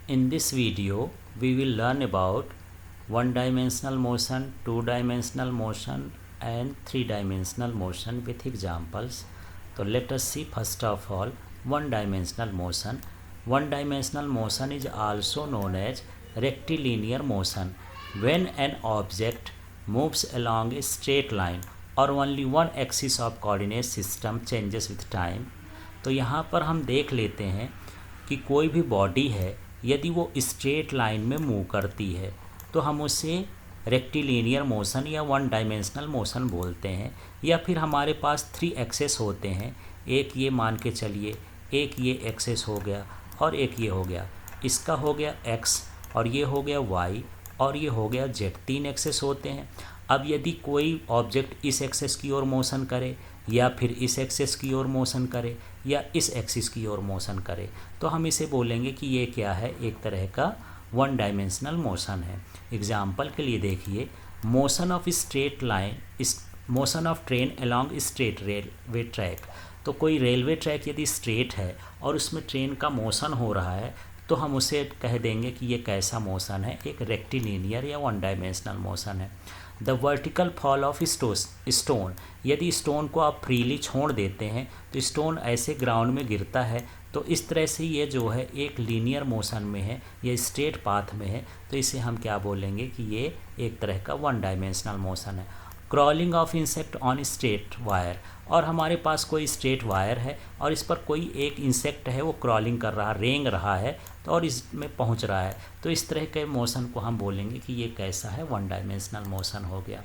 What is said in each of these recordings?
In this video, we will learn about one-dimensional motion, two-dimensional motion and three-dimensional motion with examples. So let us see first of all one-dimensional motion. One-dimensional motion is also known as rectilinear motion. When an object moves along a straight line or only one axis of coordinate system changes with time. तो यहाँ पर हम देख लेते हैं कि कोई भी बॉडी है यदि वो स्ट्रेट लाइन में मूव करती है तो हम उसे रेक्टिलिनियर मोशन या वन डायमेंशनल मोशन बोलते हैं। या फिर हमारे पास 3 एक्सेस होते हैं, एक ये मान के चलिए, एक ये एक्सेस हो गया और एक ये हो गया, इसका हो गया x और ये हो गया y और ये हो गया z। 3 एक्सेस होते हैं। अब यदि कोई ऑब्जेक्ट इस एक्सेस की ओर मोशन करे या फिर इस एक्सेस की ओर मोशन करे या इस एक्सिस की ओर मोशन करे तो हम इसे बोलेंगे कि ये क्या है, एक तरह का वन डायमेंशनल मोशन है। एग्जाम्पल के लिए देखिए, motion of straight line, motion of train along straight railway track. तो कोई रेलवे ट्रैक यदि स्ट्रेट है और उसमें ट्रेन का मोशन हो रहा है तो हम उसे कह देंगे कि ये कैसा मोशन है, एक रेक्टिलिनियर या वन डायमेंशनल मोशन है। The vertical fall of stone, यदि स्टोन को आप फ्रीली छोड़ देते हैं तो स्टोन ऐसे ग्राउंड में गिरता है, तो इस तरह से ये जो है एक लीनियर मोशन में है या स्ट्रेट पाथ में है, तो इसे हम क्या बोलेंगे कि ये एक तरह का वन डायमेंशनल मोशन है। Crawling of insect on straight wire, और हमारे पास कोई स्ट्रेट वायर है और इस पर कोई एक इंसेक्ट है वो क्रॉलिंग कर रहा, रेंग रहा है तो और इसमें पहुंच रहा है, तो इस तरह के मोशन को हम बोलेंगे कि ये कैसा है, वन डायमेंशनल मोशन हो गया।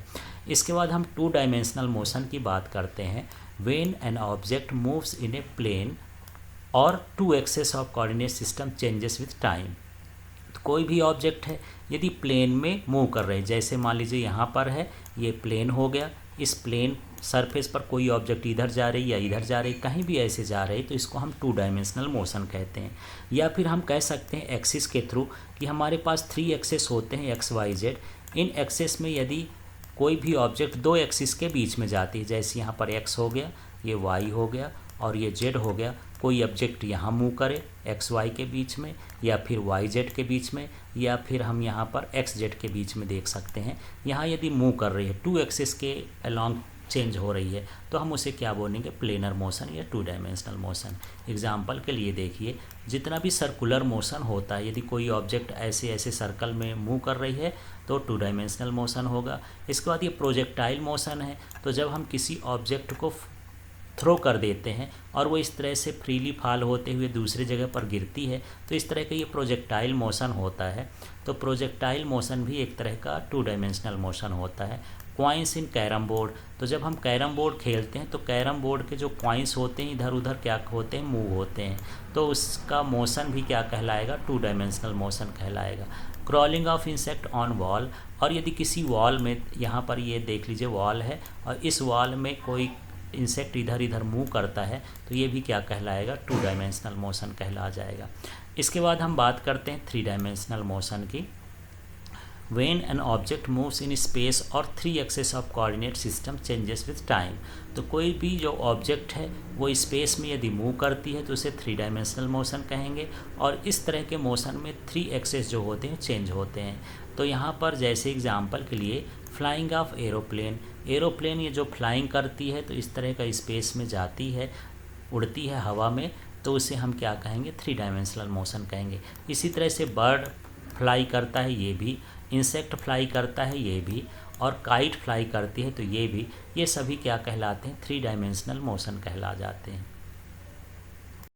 इसके बाद हम टू डायमेंशनल मोशन की बात करते हैं। When an object moves in a plane or two axes of coordinate system changes with time. तो कोई भी ऑब्जेक्ट है यदि प्लेन में मूव कर रहे हैं, जैसे मान लीजिए यहाँ पर है, ये प्लेन हो गया, इस प्लेन सरफेस पर कोई ऑब्जेक्ट इधर जा रही या इधर जा रही, कहीं भी ऐसे जा रही, तो इसको हम टू डायमेंशनल मोशन कहते हैं। या फिर हम कह सकते हैं एक्सिस के थ्रू कि हमारे पास 3 एक्सेस होते हैं एक्स वाई जेड। इन एक्सेस में यदि कोई भी ऑब्जेक्ट 2 एक्सिस के बीच में जाती है, जैसे यहाँ पर एक्स हो गया, ये वाई हो गया और ये जेड हो गया, कोई ऑब्जेक्ट यहाँ मूव करे एक्स वाई के बीच में या फिर वाई जेड के बीच में या फिर हम यहाँ पर एक्स जेड के बीच में देख सकते हैं, यहाँ यदि मूव कर रही है 2 एक्सिस के अलोंग चेंज हो रही है तो हम उसे क्या बोलेंगे, प्लेनर मोशन या टू डायमेंशनल मोशन। एग्जाम्पल के लिए देखिए, जितना भी सर्कुलर मोशन होता है, यदि कोई ऑब्जेक्ट ऐसे ऐसे सर्कल में मूव कर रही है तो टू डायमेंशनल मोशन होगा। इसके बाद ये प्रोजेक्टाइल मोशन है, तो जब हम किसी ऑब्जेक्ट को थ्रो कर देते हैं और वो इस तरह से फ्रीली फॉल होते हुए दूसरी जगह पर गिरती है तो इस तरह का ये प्रोजेक्टाइल मोशन होता है। तो प्रोजेक्टाइल मोशन भी एक तरह का टू डायमेंशनल मोशन होता है। कॉइन्स इन कैरम बोर्ड, तो जब हम कैरम बोर्ड खेलते हैं तो कैरम बोर्ड के जो कॉइन्स होते हैं इधर उधर क्या होते हैं, मूव होते हैं, तो उसका मोशन भी क्या कहलाएगा, टू डायमेंशनल मोशन कहलाएगा। Crawling of insect on wall, और यदि किसी वॉल में, यहाँ पर ये देख लीजिए वॉल है और इस वॉल में कोई इंसेक्ट इधर इधर मूव करता है तो ये भी क्या कहलाएगा, टू डायमेंशनल मोशन कहला जाएगा। इसके बाद हम बात करते हैं 3 डायमेंशनल मोशन की। When an object moves in space और 3 axes of coordinate system changes with time, तो कोई भी जो ऑब्जेक्ट है वो स्पेस में यदि मूव करती है तो उसे 3 डायमेंशनल मोशन कहेंगे। और इस तरह के मोशन में 3 एक्सेस जो होते हैं चेंज होते हैं। तो यहाँ पर जैसे एग्जांपल के लिए फ्लाइंग ऑफ एरोप्लेन, एरोप्लेन ये जो फ्लाइंग करती है तो इस तरह का स्पेस में जाती है, उड़ती है हवा में, तो उसे हम क्या कहेंगे, 3 डायमेंशनल मोशन कहेंगे। इसी तरह से बर्ड फ्लाई करता है, ये भी, इंसेक्ट फ्लाई करता है ये भी, और काइट फ्लाई करती है तो ये भी, ये सभी क्या कहलाते हैं, 3 डायमेंशनल मोशन कहला जाते हैं।